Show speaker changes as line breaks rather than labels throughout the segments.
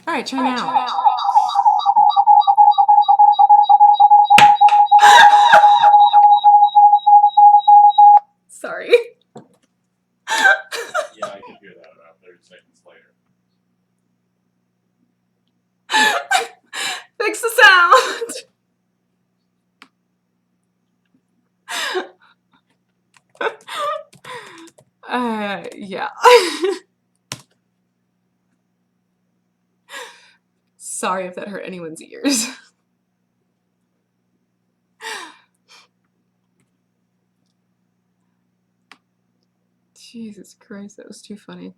All right, try now. Sorry.
Yeah, I can hear that about 30 seconds later.
Fix the sound. Yeah. Sorry if that hurt anyone's ears. Jesus Christ, that was too funny.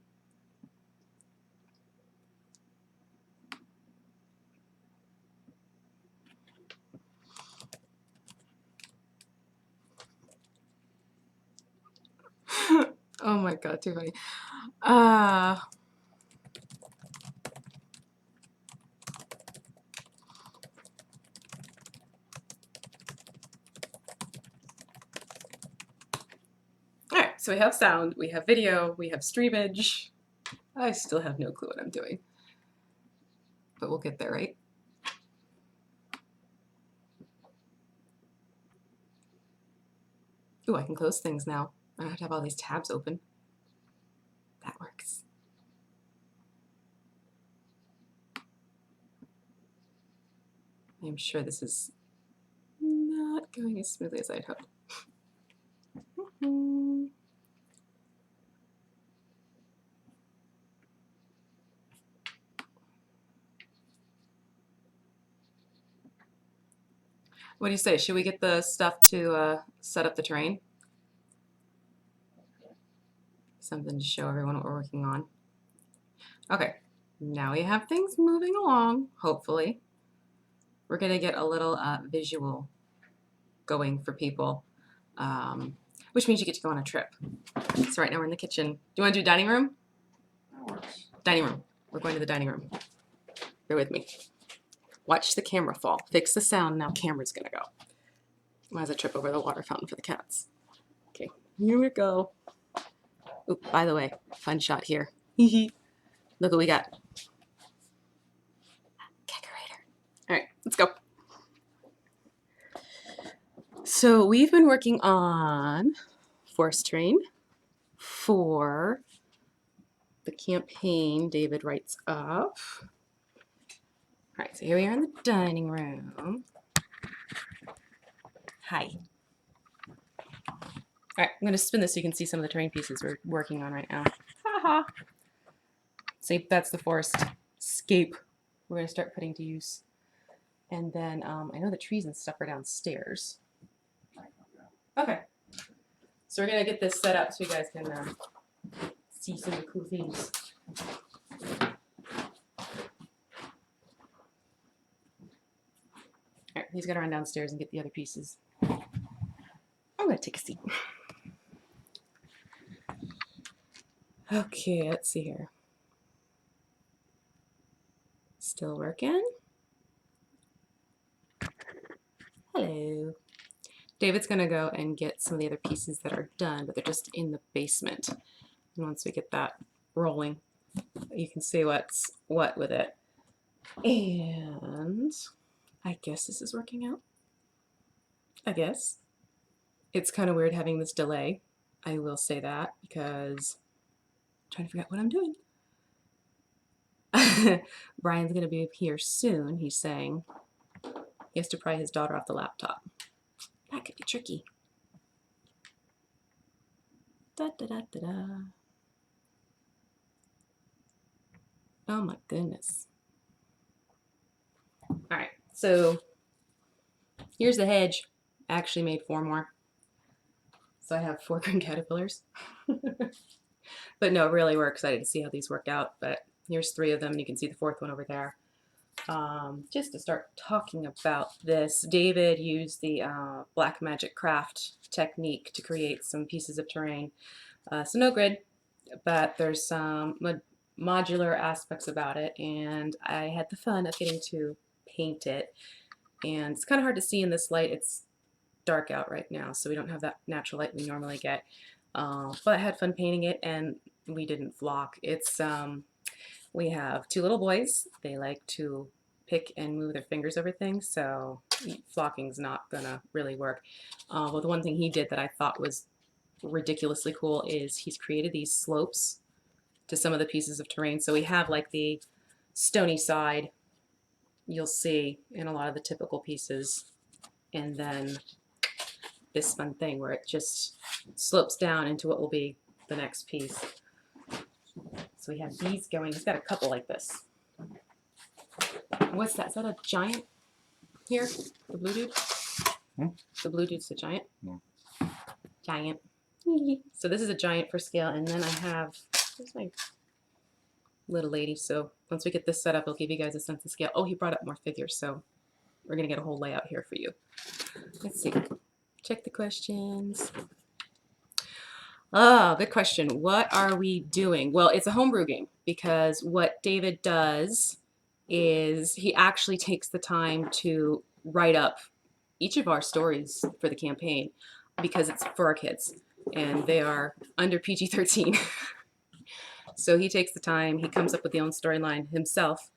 Oh my God, too funny. All right, so we have sound, we have video, we have streamage. I still have no clue what I'm doing, but we'll get there, right? Ooh, I can close things now. I don't have to have all these tabs open. That works. I'm sure this is not going as smoothly as I'd hoped. What do you say? Should we get the stuff to set up the terrain? Something to show everyone what we're working on. Okay, now we have things moving along, hopefully. We're going to get a little visual going for people, which means you get to go on a trip. So right now we're in the kitchen. Do you want to do dining room?
That works.
Dining room. We're going to the dining room. Bear with me. Watch the camera fall. Fix the sound. Now camera's going to go. Might as well trip over the water fountain for the cats. Okay, here we go. Oh, by the way, fun shot here. Look what we got. Kegerator. All right, let's go. So we've been working on forest terrain for the campaign David writes up. All right, so here we are in the dining room. Hi. All right, I'm going to spin this so you can see some of the terrain pieces we're working on right now. Haha. See, that's the forest scape we're going to start putting to use. And then I know the trees and stuff are downstairs. Okay. So we're going to get this set up so you guys can see some of the cool things. All right, he's got to run downstairs and get the other pieces. I'm going to take a seat. Okay, let's see here. Still working? Hello. David's going to go and get some of the other pieces that are done, but they're just in the basement. And once we get that rolling, you can see what's what with it. And I guess this is working out. I guess. It's kind of weird having this delay. I will say that because I'm trying to figure out what I'm doing. Brian's going to be here soon, he's saying. He has to pry his daughter off the laptop. That could be tricky. Da, da, da, da, da. Oh my goodness. All right, so here's the hedge. I actually made 4 more. So I have 4 green caterpillars. But no, really, we're excited to see how these work out. But here's 3 of them. You can see the 4th one over there. Just to start talking about this, David used the black magic craft technique to create some pieces of terrain. So no grid, but there's some modular aspects about it, and I had the fun of getting to paint it. And it's kind of hard to see in this light. It's dark out right now, so we don't have that natural light we normally get. But I had fun painting it, and we didn't flock. It's We have two little boys. They like to pick and move their fingers over things, so flocking's not gonna really work. But the one thing he did that I thought was ridiculously cool is he's created these slopes to some of the pieces of terrain. So we have like the stony side, you'll see in a lot of the typical pieces, and then this fun thing where it just slopes down into what will be the next piece. So we have these going. He's got a couple like this. What's that? Is that a giant here? The blue dude?
Hmm?
The blue dude's a giant?
No.
Giant. So this is a giant for scale, and then I have, where's my little lady? So once we get this set up, it'll give you guys a sense of scale. Oh, he brought up more figures, so we're gonna get a whole layout here for you. Let's see. Check the questions. Oh, good question. What are we doing? Well, it's a homebrew game because what David does is he actually takes the time to write up each of our stories for the campaign because it's for our kids and they are under PG-13. So he takes the time, he comes up with the own storyline himself.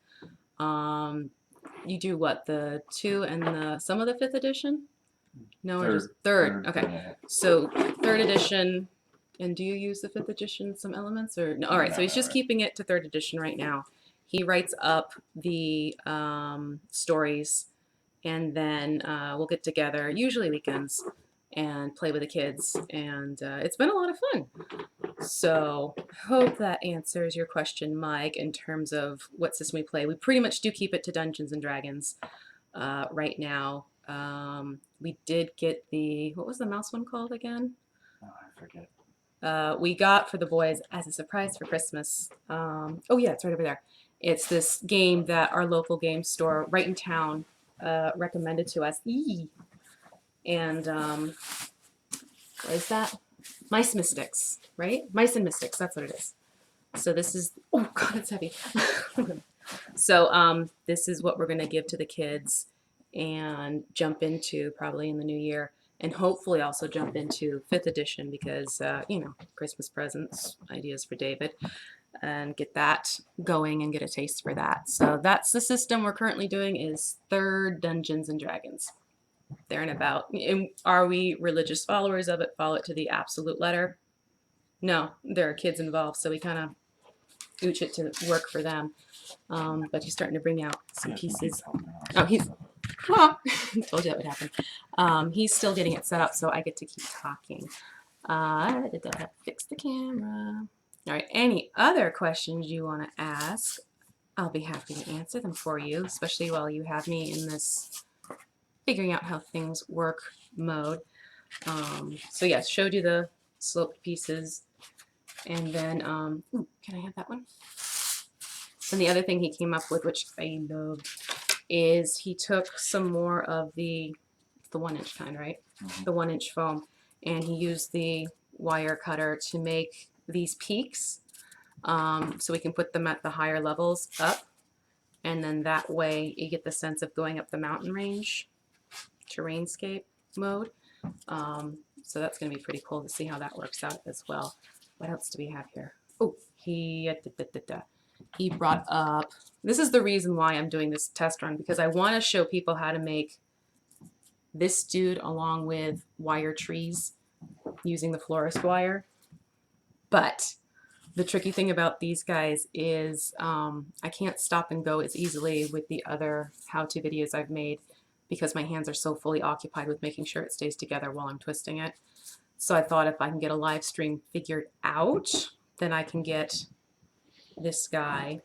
You do what, the 2 and some of the 5th edition? No, or just third. Okay.
Yeah.
So 3rd edition, and do you use the 5th edition some elements or no? All right, so he's just keeping it to 3rd edition right now. He writes up the stories, and then we'll get together, usually weekends, and play with the kids, and it's been a lot of fun. So hope that answers your question, Mike, in terms of what system we play. We pretty much do keep it to Dungeons and Dragons right now. We did get the, what was the mouse one called again?
Oh, I forget.
We got for the boys as a surprise for Christmas. Oh yeah, it's right over there. It's this game that our local game store right in town recommended to us. And what is that? Mice Mystics, right? Mice and Mystics, that's what it is. So this is, oh God, it's heavy. So this is what we're gonna give to the kids and jump into probably in the new year, and hopefully also jump into 5th edition because you know, Christmas presents, ideas for David, and get that going and get a taste for that. So that's the system we're currently doing, is 3rd Dungeons and Dragons. There and about. And are we religious followers of it? Follow it to the absolute letter? No, there are kids involved, so we kind of ooch it to work for them. But he's starting to bring out some pieces. Oh, he's, well, I told you that would happen. He's still getting it set up, so I get to keep talking. Fix the camera. All right, any other questions you want to ask? I'll be happy to answer them for you, especially while you have me in this figuring out how things work mode. So yes, showed you the sloped pieces, and then ooh, can I have that one? And the other thing he came up with, which I love, is he took some more of the 1-inch kind, right?
Mhm.
The 1-inch foam, and he used the wire cutter to make these peaks, so we can put them at the higher levels up, and then that way you get the sense of going up the mountain range terrainscape mode. So that's going to be pretty cool to see how that works out as well. What else do we have here? Oh, he brought up, this is the reason why I'm doing this test run, because I want to show people how to make this dude along with wire trees using the florist wire. But the tricky thing about these guys is I can't stop and go as easily with the other how-to videos I've made because my hands are so fully occupied with making sure it stays together while I'm twisting it. So I thought if I can get a live stream figured out, then I can get this guy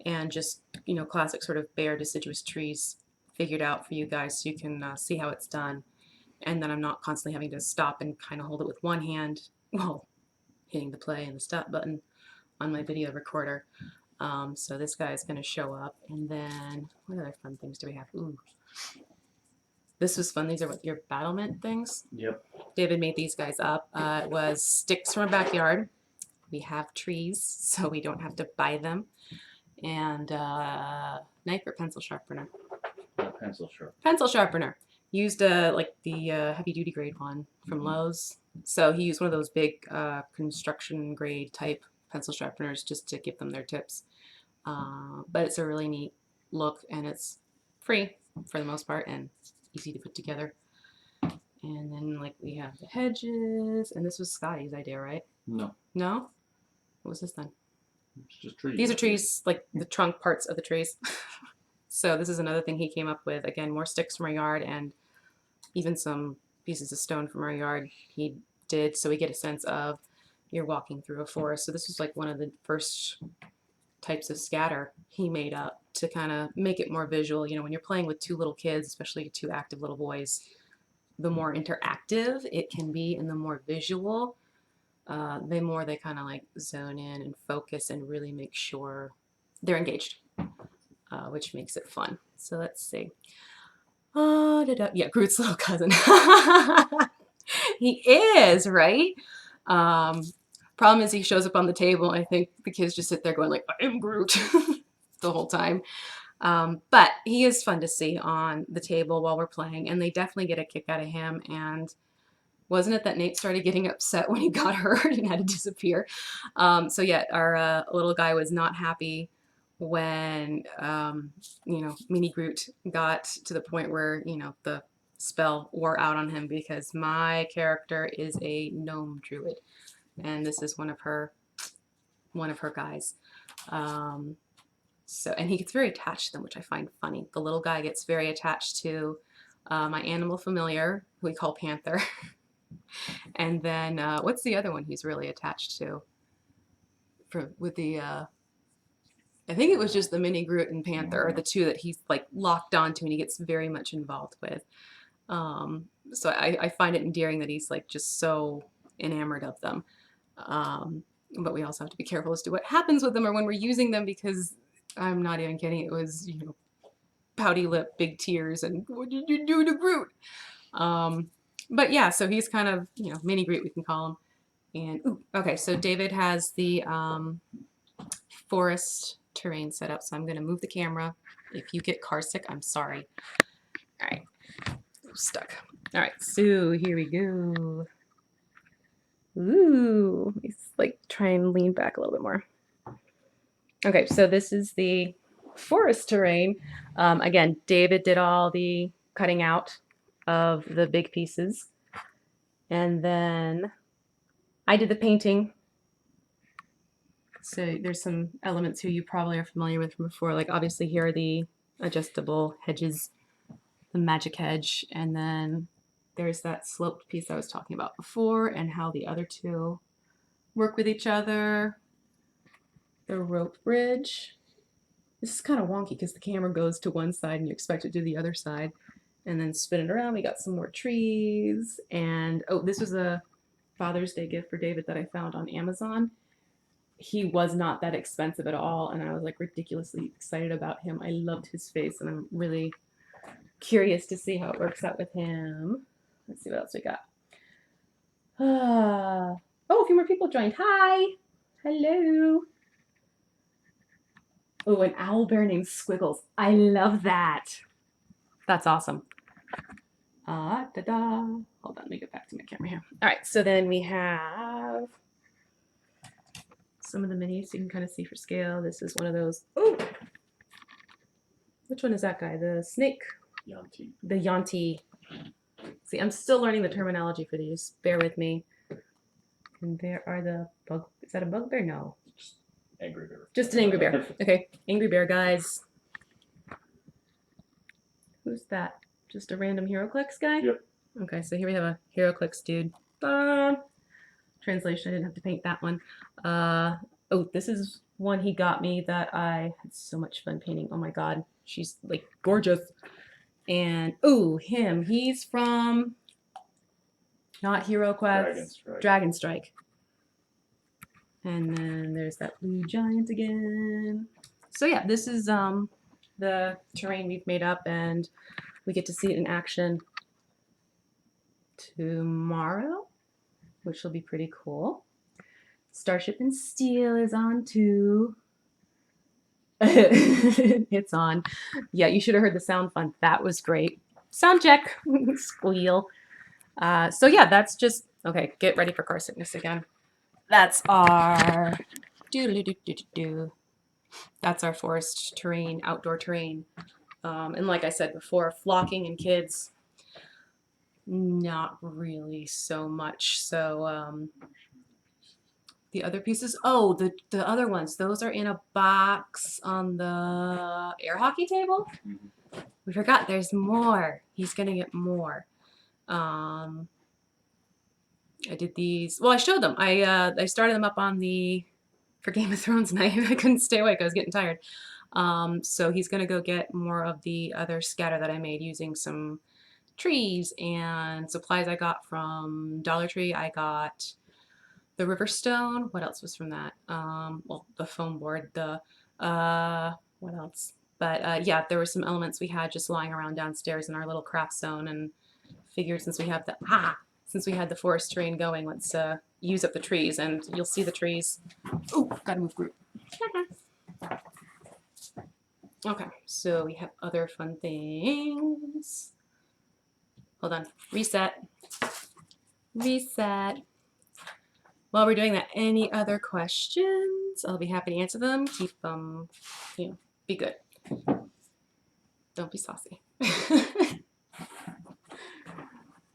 and just, you know, classic sort of bare deciduous trees figured out for you guys so you can see how it's done. And then I'm not constantly having to stop and kind of hold it with one hand while hitting the play and the stop button on my video recorder. So this guy is going to show up. And then what other fun things do we have? Ooh. This was fun. These are what, your battlement things?
Yep.
David made these guys up. It was sticks from a backyard. We have trees, so we don't have to buy them. And knife or pencil sharpener?
Pencil sharpener.
Pencil sharpener. Used like the heavy duty grade one from Lowe's. So he used one of those big construction grade type pencil sharpeners just to give them their tips. But it's a really neat look, and it's free for the most part and easy to put together. And then like we have the hedges, and this was Scotty's idea, right?
No,
No? What was this then?
it's just trees.
These are trees, like the trunk parts of the trees. So this is another thing he came up with. Again, more sticks from our yard and even some pieces of stone from our yard he did, so we get a sense of you're walking through a forest. So this was like one of the first types of scatter he made up to kind of make it more visual. You know, when you're playing with two little kids, especially two active little boys, the more interactive it can be and the more visual, the more they kind of like zone in and focus and really make sure they're engaged, which makes it fun. So let's see. Yeah, Groot's little cousin. He is, right? Problem is he shows up on the table. I think the kids just sit there going like, I am Groot the whole time. But he is fun to see on the table while we're playing, and they definitely get a kick out of him. And wasn't it that Nate started getting upset when he got hurt and had to disappear? So yeah, our little guy was not happy when, you know, Mini Groot got to the point where, you know, the spell wore out on him, because my character is a gnome druid, and this is one of her guys. So, and he gets very attached to them, which I find funny. The little guy gets very attached to my animal familiar, who we call Panther. And then what's the other one he's really attached to? With the I think it was just the Mini Groot and Panther are the two that he's like locked onto and he gets very much involved with. So I find it endearing that he's like just so enamored of them. But we also have to be careful as to what happens with them or when we're using them, because I'm not even kidding. It was, you know, pouty lip, big tears, and what did you do to Groot? But yeah, so he's kind of, you know, Mini Groot, we can call him. And ooh, okay, so David has the forest terrain set up, so I'm going to move the camera. If you get car sick, I'm sorry. All right, stuck. All right, so here we go. Ooh, let's like try and lean back a little bit more. Okay, so this is the forest terrain. Again, David did all the cutting out of the big pieces, and then I did the painting. So there's some elements here you probably are familiar with from before. Like obviously here are the adjustable hedges, the magic hedge, and then there's that sloped piece I was talking about before and how the other two work with each other. The rope bridge. This is kind of wonky because the camera goes to one side and you expect it to the other side. And then spin it around, we got some more trees. And oh, this was a Father's Day gift for David that I found on Amazon. He was not that expensive at all, and I was like ridiculously excited about him. I loved his face, and I'm really curious to see how it works out with him. Let's see what else we got. Oh, a few more people joined. Hi. Hello. Oh, an owl bear named Squiggles. I love that. That's awesome. Da-da. Hold on, let me get back to my camera here. All right, so then we have some of the minis you can kind of see for scale. This is one of those. Oh, which one is that guy? The snake?
Yanti.
The Yanti. See, I'm still learning the terminology for these. Bear with me. And there are the bug. Is that a bugbear? No.
Angry bear.
Just an angry bear. Okay, angry bear guys. Who's that? Just a random HeroClix guy?
Yep.
Okay, so here we have a HeroClix dude. Translation, I didn't have to paint that one. Oh, this is one he got me that I had so much fun painting. Oh my god, she's like gorgeous. And oh, him, he's from not HeroQuest, Dragon Strike. And then there's that blue giant again. So yeah, this is the terrain we've made up, and we get to see it in action tomorrow, which will be pretty cool. Starship and Steel is on too. It's on. Yeah, you should have heard the sound fun. That was great. Sound check. Squeal. So yeah, that's just okay. Get ready for car sickness again. That's our That's our forest terrain, outdoor terrain. And like I said before, flocking and kids, not really so much. So the other pieces, oh, the other ones, those are in a box on the air hockey table. We forgot there's more. He's gonna get more. I did these. Well, I showed them. I started them up on the for Game of Thrones night. I couldn't stay awake. I was getting tired. So he's gonna go get more of the other scatter that I made using some trees and supplies I got from Dollar Tree. I got the river stone. What else was from that? Well, the foam board. The what else? But yeah, there were some elements we had just lying around downstairs in our little craft zone, and figured since we have the forest terrain going, let's use up the trees, and you'll see the trees. Ooh, gotta move group. Okay, so we have other fun things. Hold on, reset. While we're doing that, any other questions? I'll be happy to answer them. Keep them, be good. Don't be saucy.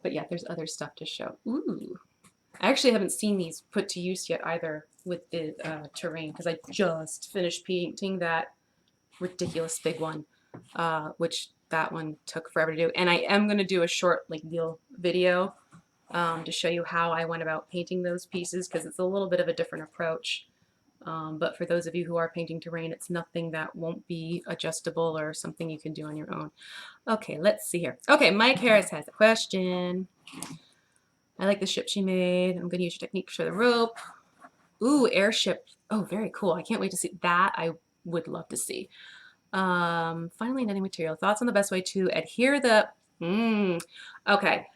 But yeah, there's other stuff to show. Ooh. I actually haven't seen these put to use yet either with the terrain, because I just finished painting that ridiculous big one, which that one took forever to do. And I am going to do a short little video to show you how I went about painting those pieces, because it's a little bit of a different approach. But for those of you who are painting terrain, it's nothing that won't be adjustable or something you can do on your own. Okay, let's see here. Okay, Mike Harris has a question. I like the ship she made. I'm going to use your technique for the rope. Ooh, airship. Oh, very cool. I can't wait to see that. I would love to see. Finally, netting material. Thoughts on the best way to adhere the... Okay.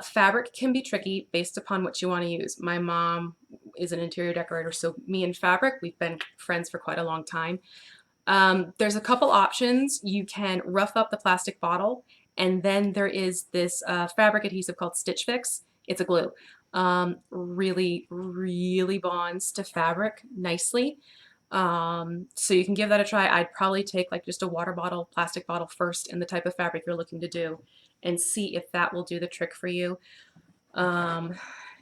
Fabric can be tricky based upon what you want to use. My mom is an interior decorator, so me and fabric, we've been friends for quite a long time. There's a couple options. You can rough up the plastic bottle, and then there is this fabric adhesive called Stitch Fix. It's a glue. Really, really bonds to fabric nicely. So you can give that a try. I'd probably take like just a water bottle, plastic bottle first, and the type of fabric you're looking to do, and see if that will do the trick for you.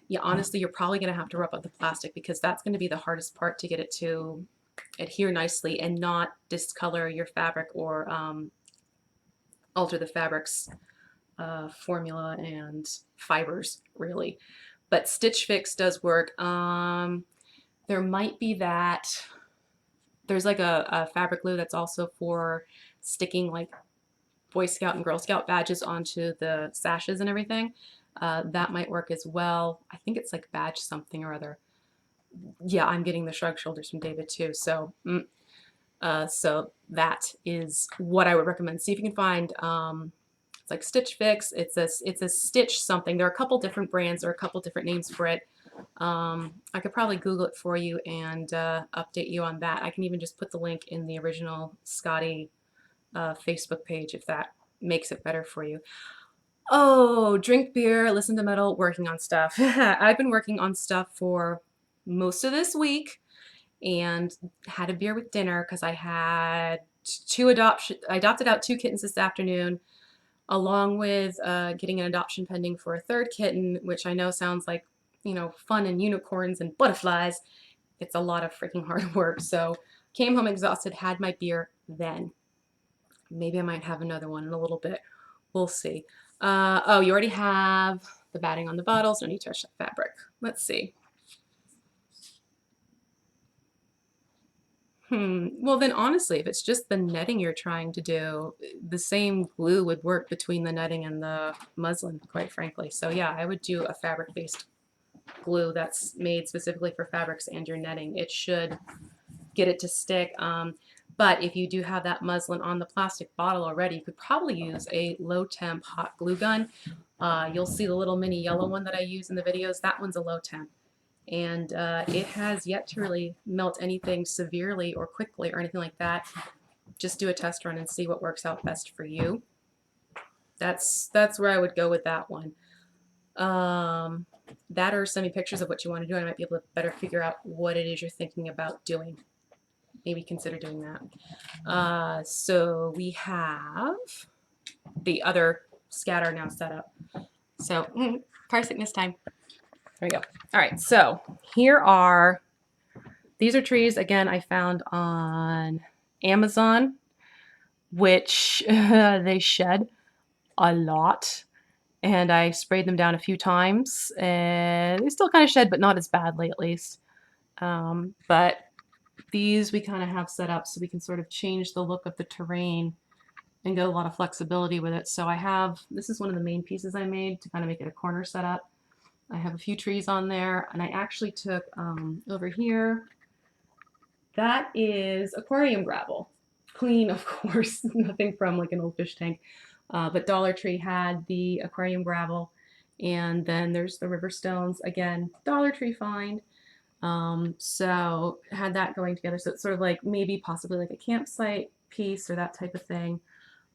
Yeah, honestly, you're probably going to have to rough up the plastic, because that's going to be the hardest part, to get it to adhere nicely and not discolor your fabric or alter the fabric's formula and fibers, really. But Stitch Fix does work. There might be that. There's like a fabric glue that's also for sticking like Boy Scout and Girl Scout badges onto the sashes and everything. That might work as well. I think it's like badge something or other. Yeah, I'm getting the shrug shoulders from David too. So, so that is what I would recommend. See if you can find. It's like Stitch Fix. It's a Stitch something. There are a couple different brands or a couple different names for it. I could probably Google it for you and update you on that. I can even just put the link in the original Scotty Facebook page if that makes it better for you. Oh, drink beer, listen to metal, working on stuff. I've been working on stuff for most of this week and had a beer with dinner because I had I adopted out 2 kittens this afternoon, along with getting an adoption pending for a 3rd kitten, which I know sounds like, fun and unicorns and butterflies. It's a lot of freaking hard work. So came home exhausted, had my beer then. Maybe I might have another one in a little bit. We'll see. Oh, you already have the batting on the bottles. No need to touch that fabric. Let's see. Well, then honestly, if it's just the netting you're trying to do, the same glue would work between the netting and the muslin, quite frankly. So yeah, I would do a fabric-based glue that's made specifically for fabrics and your netting. It should get it to stick. But if you do have that muslin on the plastic bottle already, you could probably use a low temp hot glue gun. You'll see the little mini yellow one that I use in the videos. That one's a low temp. And it has yet to really melt anything severely or quickly or anything like that. Just do a test run and see what works out best for you. That's where I would go with that one. That or send me pictures of what you want to do. I might be able to better figure out what it is you're thinking about doing. maybe consider doing that. So we have the other scatter now set up. So car sickness time. There we go. All right, so these are trees, again, I found on Amazon, which they shed a lot. And I sprayed them down a few times. And they still kind of shed, but not as badly at least. But these we kind of have set up so we can sort of change the look of the terrain and get a lot of flexibility with it. So this is one of the main pieces I made to kind of make it a corner setup. I have a few trees on there, and I actually took over here, that is aquarium gravel. Clean, of course, nothing from like an old fish tank. But Dollar Tree had the aquarium gravel, and then there's the river stones. Again, Dollar Tree find. So had that going together. So it's sort of like maybe possibly like a campsite piece or that type of thing.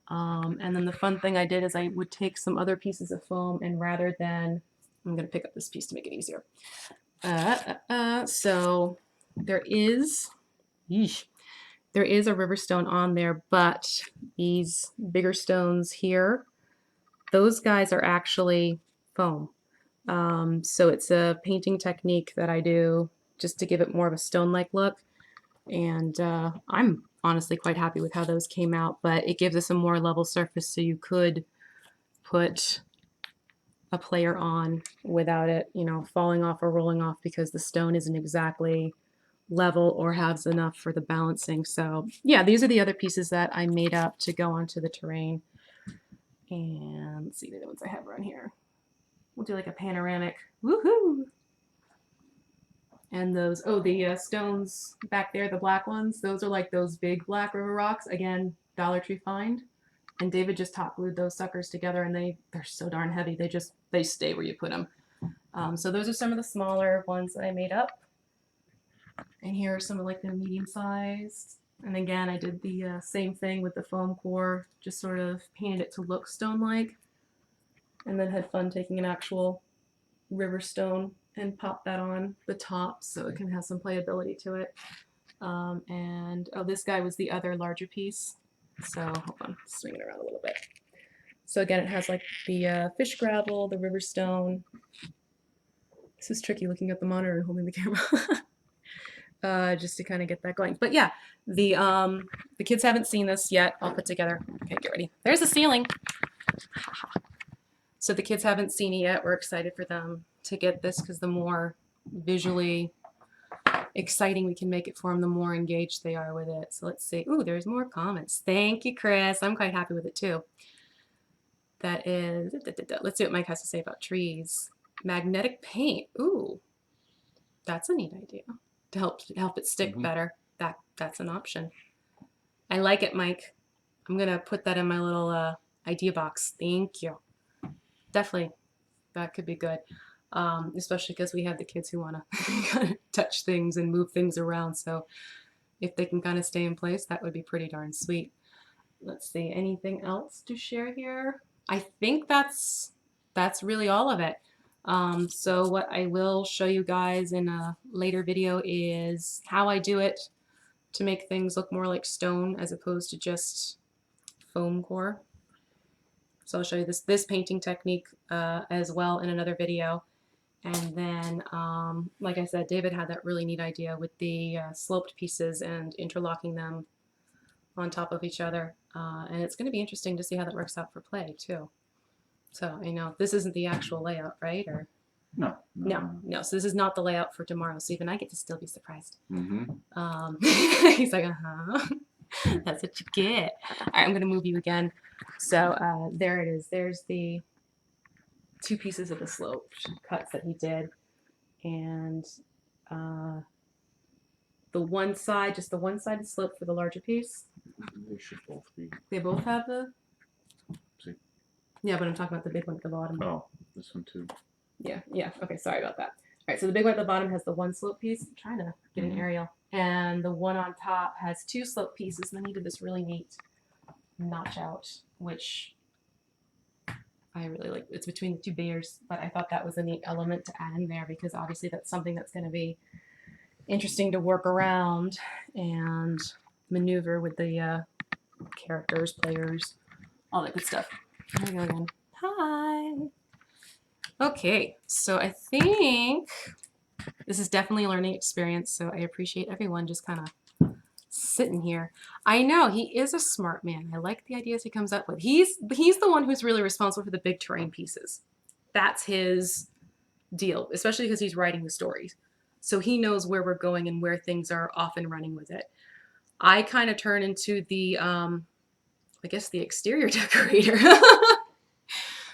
And then the fun thing I did is I would take some other pieces of foam, and rather than, I'm going to pick up this piece to make it easier. So there is, there is a river stone on there, but these bigger stones here, those guys are actually foam. So it's a painting technique that I do just to give it more of a stone-like look. And I'm honestly quite happy with how those came out, but it gives us a more level surface, so you could put a player on without it, you know, falling off or rolling off because the stone isn't exactly level or has enough for the balancing. So yeah, these are the other pieces that I made up to go onto the terrain. And let's see the other ones I have around here. We'll do like a panoramic. Woohoo! And those, oh, the stones back there, the black ones, those are like those big black river rocks. Again, Dollar Tree find. And David just hot glued those suckers together, and they're so darn heavy. They stay where you put them. So those are some of the smaller ones that I made up. And here are some of like the medium sized. And again, I did the same thing with the foam core, just sort of painted it to look stone-like. And then had fun taking an actual river stone and pop that on the top so it can have some playability to it. And oh, this guy was the other larger piece. So hold on, swing it around a little bit. So again, it has like the fish gravel, the river stone. This is tricky looking at the monitor and holding the camera. Just to kind of get that going. But yeah, the kids haven't seen this yet. I'll put together. Okay, get ready. There's the ceiling. So the kids haven't seen it yet. We're excited for them to get this because the more visually exciting we can make it for them, the more engaged they are with it. So let's see. Ooh, there's more comments. Thank you, Chris. I'm quite happy with it too. That is, let's see what Mike has to say about trees. Magnetic paint. Ooh, that's a neat idea to help it stick better. That's an option. I like it, Mike. I'm gonna put that in my little idea box. Thank you. Definitely, that could be good. Especially because we have the kids who want to touch things and move things around. So if they can kind of stay in place, that would be pretty darn sweet. Let's see, anything else to share here? I think that's really all of it. So what I will show you guys in a later video is how I do it to make things look more like stone as opposed to just foam core. So I'll show you this painting technique as well in another video. And then, like I said, David had that really neat idea with the sloped pieces and interlocking them on top of each other. And it's going to be interesting to see how that works out for play too. So, you know, this isn't the actual layout, right? Or
No.
No. So this is not the layout for tomorrow. So even I get to still be surprised.
Mm-hmm.
He's like, that's what you get. All right, I'm going to move you again. So there it is. There's the two pieces of the slope cuts that he did. And the one side, just the one side is sloped for the larger piece.
They should both be.
They both have the?
See?
Yeah, but I'm talking about the big one at the bottom.
Oh, this one too.
Yeah. Okay, sorry about that. All right, so the big one at the bottom has the one slope piece. I'm trying to get an aerial. And the one on top has two slope pieces, and I needed this really neat notch out, which I really like. It's between the two bears, but I thought that was a neat element to add in there because obviously that's something that's going to be interesting to work around and maneuver with the characters, players, all that good stuff. There we go again. Hi. Okay, so I think this is definitely a learning experience, so I appreciate everyone just kind of sitting here. I know he is a smart man. I like the ideas he comes up with. He's the one who's really responsible for the big terrain pieces. That's his deal, especially because he's writing the stories. So he knows where we're going and where things are off and running with it. I kind of turn into the, I guess, the exterior decorator.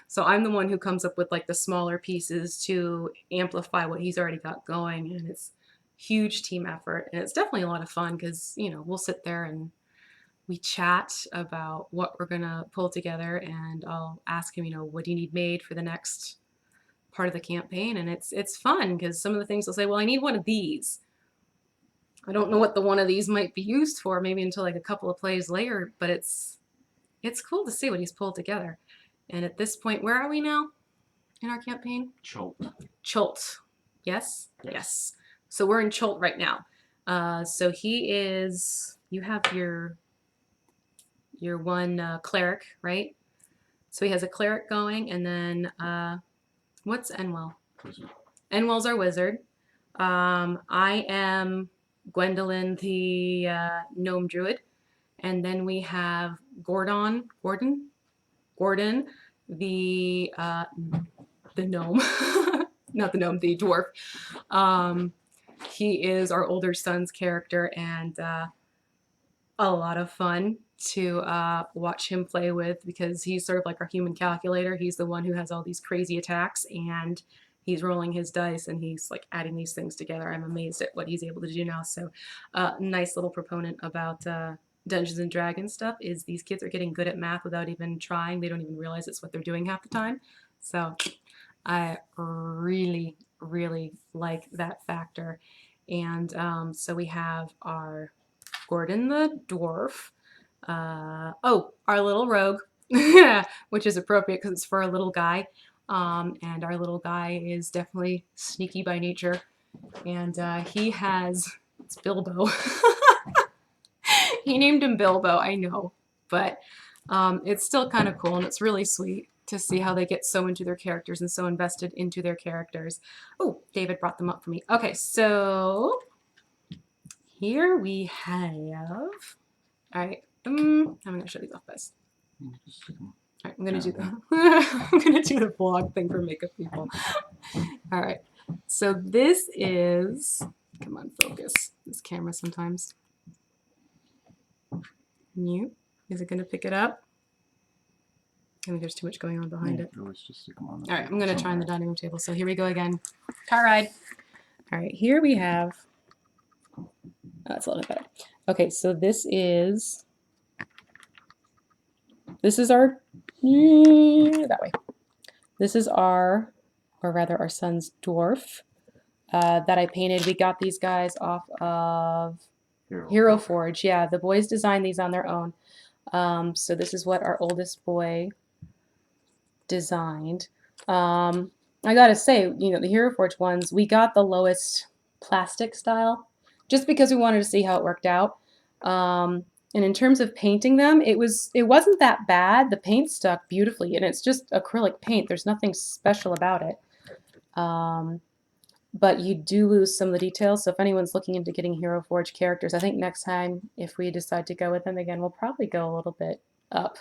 So I'm the one who comes up with like the smaller pieces to amplify what he's already got going, and it's huge team effort, and it's definitely a lot of fun because, you know, we'll sit there and we chat about what we're gonna pull together, and I'll ask him, you know, what do you need made for the next part of the campaign, and it's fun because some of the things he'll say, well, I need one of these. I don't know what the one of these might be used for, maybe until like a couple of plays later, but it's cool to see what he's pulled together. And at this point, where are we now in our campaign?
Cholt.
Cholt. Yes?
Yes.
Yes. So we're in Cholt right now. So he is, you have your one cleric, right? So he has a cleric going, and then what's Enwell?
Wizard.
Enwell's our wizard. I am Gwendolyn, the gnome druid. And then we have Gordon, the gnome, not the gnome, the dwarf. He is our older son's character, and a lot of fun to watch him play with because he's sort of like our human calculator. He's the one who has all these crazy attacks, and he's rolling his dice and he's like adding these things together. I'm amazed at what he's able to do now. So nice little proponent about Dungeons and Dragons stuff is these kids are getting good at math without even trying. They don't even realize it's what they're doing half the time. So I really, really like that factor. And so we have our Gordon the dwarf. Our little rogue, which is appropriate because it's for a little guy. And our little guy is definitely sneaky by nature. And he has, it's Bilbo. He named him Bilbo, I know. But it's still kind of cool, and it's really sweet to see how they get so into their characters and so invested into their characters. Oh, David brought them up for me. Okay, so here we have, all right, I'm gonna show these off best.
Just stick 'em.
All right, I'm gonna do the vlog thing for makeup people. All right, so this is, come on, focus this camera sometimes. New, is it gonna pick it up? I think there's too much going on behind it.
You always just stick 'em on the
All right, I'm gonna try on the
somewhere.
dining room table. So here we go again. Car ride. All right, here we have, oh, that's a little bit better. Okay, so this is our, that way. This is our, or rather our son's dwarf that I painted. We got these guys off of Hero Forge. Yeah, the boys designed these on their own. So this is what our oldest boy designed. I gotta say, you know, the Hero Forge ones, we got the lowest plastic style just because we wanted to see how it worked out. And in terms of painting them, it wasn't that bad. The paint stuck beautifully, and it's just acrylic paint. There's nothing special about it. But you do lose some of the details. So if anyone's looking into getting Hero Forge characters, I think next time, if we decide to go with them again, we'll probably go a little bit up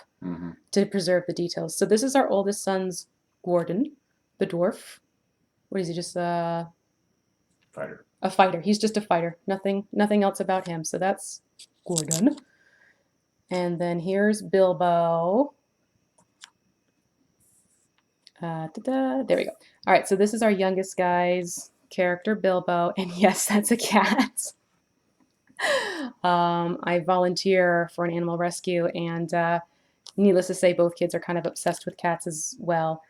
to preserve the details. So this is our oldest son's Gordon, the dwarf. What is he, just a
Fighter.
A fighter. He's just a fighter. Nothing else about him. So that's Gordon. And then here's Bilbo. There we go. All right, so this is our youngest guy's character, Bilbo, and yes, that's a cat. I volunteer for an animal rescue, and needless to say, both kids are kind of obsessed with cats as well.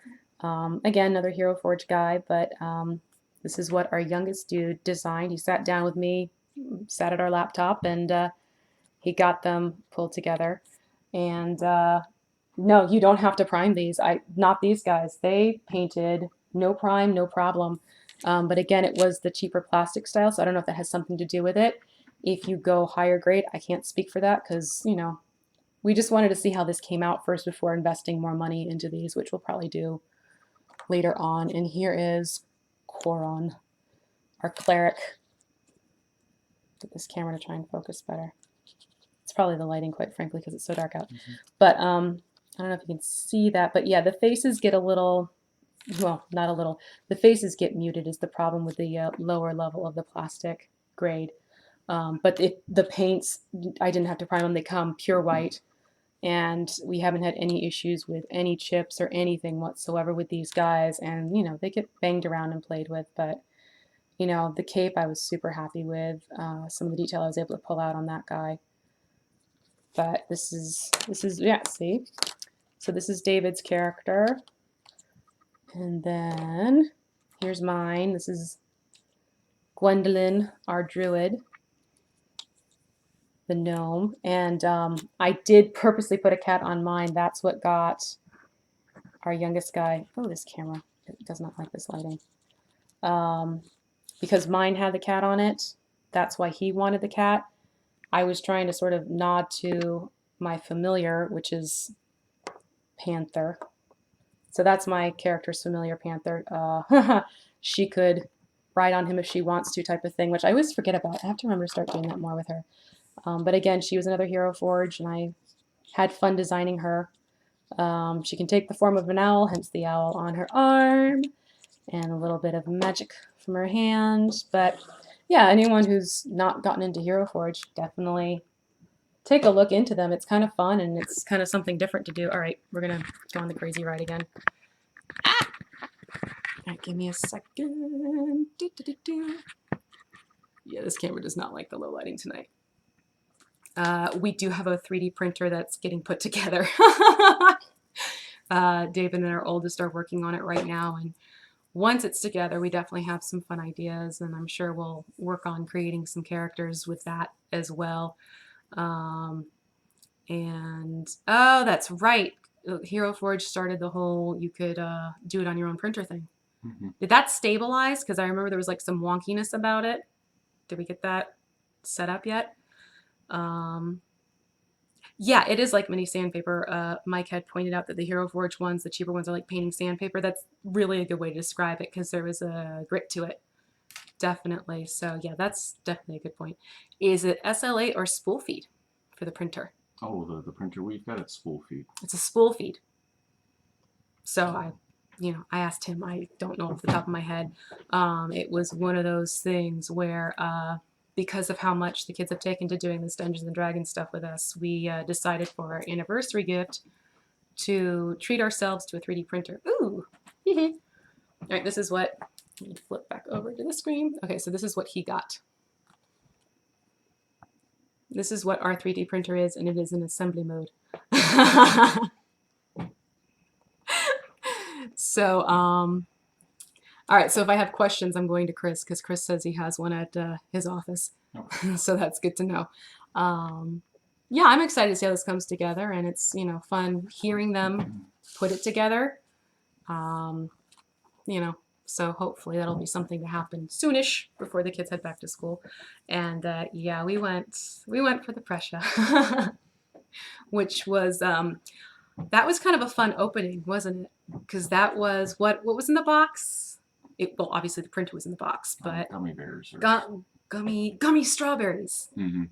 Again, another Hero Forge guy, but this is what our youngest dude designed. He sat down with me, sat at our laptop, and he got them pulled together. And no, you don't have to prime these. Not these guys. They painted no prime, no problem. But again, it was the cheaper plastic style, so I don't know if that has something to do with it. If you go higher grade, I can't speak for that because, you know, we just wanted to see how this came out first before investing more money into these, which we'll probably do later on. And here is Coron, our cleric. Get this camera to try and focus better. It's probably the lighting, quite frankly, because it's so dark out. But I don't know if you can see that, but yeah, the faces get a little, well, not a little. The faces get muted is the problem with the lower level of the plastic grade. But the paints, I didn't have to prime them. They come pure white. And we haven't had any issues with any chips or anything whatsoever with these guys. And, you know, they get banged around and played with. But, you know, the cape I was super happy with. Some of the detail I was able to pull out on that guy. But this is yeah, see? So this is David's character. And then here's mine. This is Gwendolyn, our druid, the gnome. And I did purposely put a cat on mine. That's what got our youngest guy. Oh, this camera does not like this lighting. Because mine had the cat on it. That's why he wanted the cat. I was trying to sort of nod to my familiar, which is Panther. So that's my character's familiar, Panther. She could ride on him if she wants to, type of thing, which I always forget about. I have to remember to start doing that more with her. But again, she was another Hero Forge, and I had fun designing her. She can take the form of an owl, hence the owl on her arm, and a little bit of magic from her hand. But yeah, anyone who's not gotten into Hero Forge, definitely take a look into them. It's kind of fun, and it's kind of something different to do. All right, we're going to go on the crazy ride again. Ah! All right, give me a second. Yeah, this camera does not like the low lighting tonight. We do have a 3D printer that's getting put together. David and our oldest are working on it right now, and once it's together, we definitely have some fun ideas, and I'm sure we'll work on creating some characters with that as well. And oh, that's right. Hero Forge started the whole you could do it on your own printer thing. Did that stabilize? Because I remember there was like some wonkiness about it. Did we get that set up yet? Yeah, it is like mini sandpaper. Mike had pointed out that the Hero Forge ones, the cheaper ones, are like painting sandpaper. That's really a good way to describe it because there was a grit to it. Definitely. So yeah, that's definitely a good point. Is it SL8 or spool feed for the printer?
Oh, the printer we've got, it's spool feed.
It's a spool feed. So I asked him, I don't know off the top of my head. It was one of those things where because of how much the kids have taken to doing this Dungeons and Dragons stuff with us, we decided for our anniversary gift to treat ourselves to a 3D printer. Ooh! All right, this is what, let me flip back over to the screen. Okay, so this is what he got. This is what our 3D printer is, and it is in assembly mode. So, all right, so if I have questions, I'm going to Chris, because Chris says he has one at his office.
Okay.
So that's good to know. Yeah, I'm excited to see how this comes together, and it's, you know, fun hearing them put it together. You know, so hopefully that'll be something to happen soonish before the kids head back to school. And yeah, we went for the Prussia, which was that was kind of a fun opening, wasn't it? Because that was what was in the box. Well, obviously the printer was in the box, but
Gummy bears.
Gummy strawberries.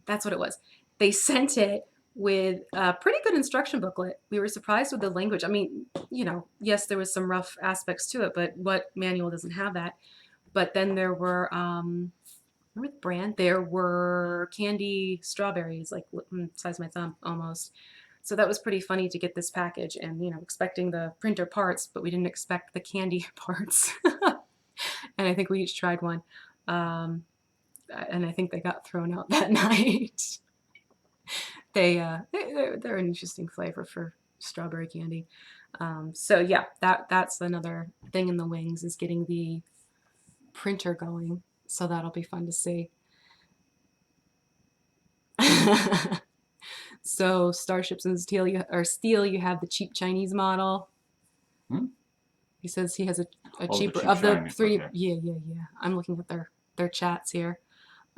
That's what it was. They sent it with a pretty good instruction booklet. We were surprised with the language. I mean, you know, yes, there was some rough aspects to it, but what manual doesn't have that? But then there were, remember the brand? There were candy strawberries, like size of my thumb almost. So that was pretty funny to get this package and, you know, expecting the printer parts, but we didn't expect the candy parts. And I think we each tried one. And I think they got thrown out that night. They're an interesting flavor for strawberry candy. So yeah, that's another thing in the wings is getting the printer going. So that'll be fun to see. So Starships and Steel, you have the cheap Chinese model. He says he has a
Oh, the
cheaper
cheap
of the
shiny,
3.
okay.
Yeah. I'm looking at their chats here.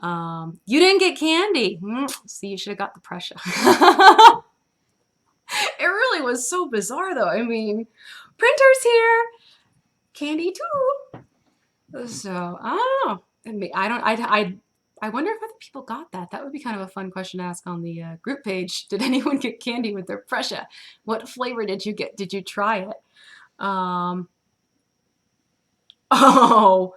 You didn't get candy. See, you should have got the Prussia. It really was so bizarre, though. I mean, printer's here, candy too. So I don't know. I mean, I wonder if other people got that. That would be kind of a fun question to ask on the group page. Did anyone get candy with their Prussia? What flavor did you get? Did you try it? Oh,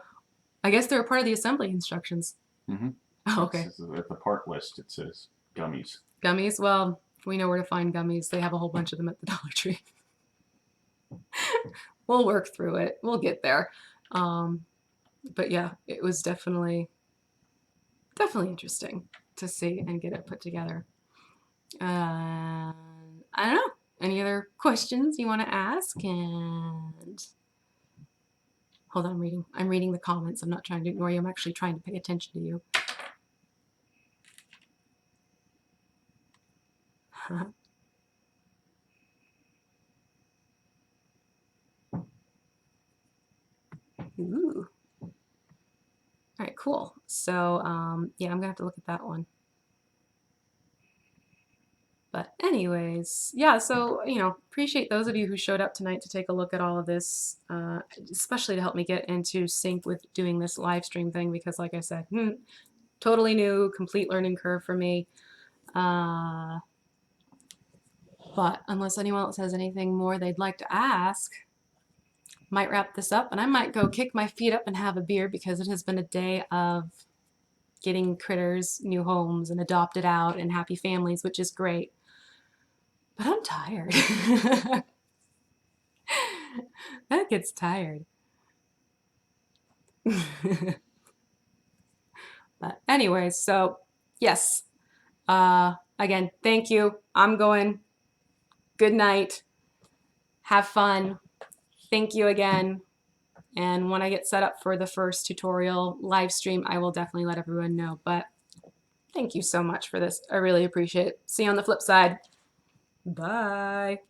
I guess they're part of the assembly instructions.
Mm-hmm.
Oh, okay.
At the part list, it says gummies.
Gummies? Well, we know where to find gummies. They have a whole bunch of them at the Dollar Tree. We'll work through it. We'll get there. But yeah, it was definitely interesting to see and get it put together. I don't know. Any other questions you want to ask? And hold on, I'm reading the comments. I'm not trying to ignore you. I'm actually trying to pay attention to you. Ooh. All right, cool. So yeah, I'm gonna have to look at that one. But anyways, yeah, so, appreciate those of you who showed up tonight to take a look at all of this, especially to help me get into sync with doing this live stream thing, because like I said, totally new, complete learning curve for me. But unless anyone else has anything more they'd like to ask, might wrap this up, and I might go kick my feet up and have a beer, because it has been a day of getting critters new homes and adopted out and happy families, which is great. But I'm tired. That gets tired. But anyways, so yes. Again, thank you. I'm going. Good night. Have fun. Thank you again. And when I get set up for the first tutorial live stream, I will definitely let everyone know. But thank you so much for this. I really appreciate it. See you on the flip side. Bye.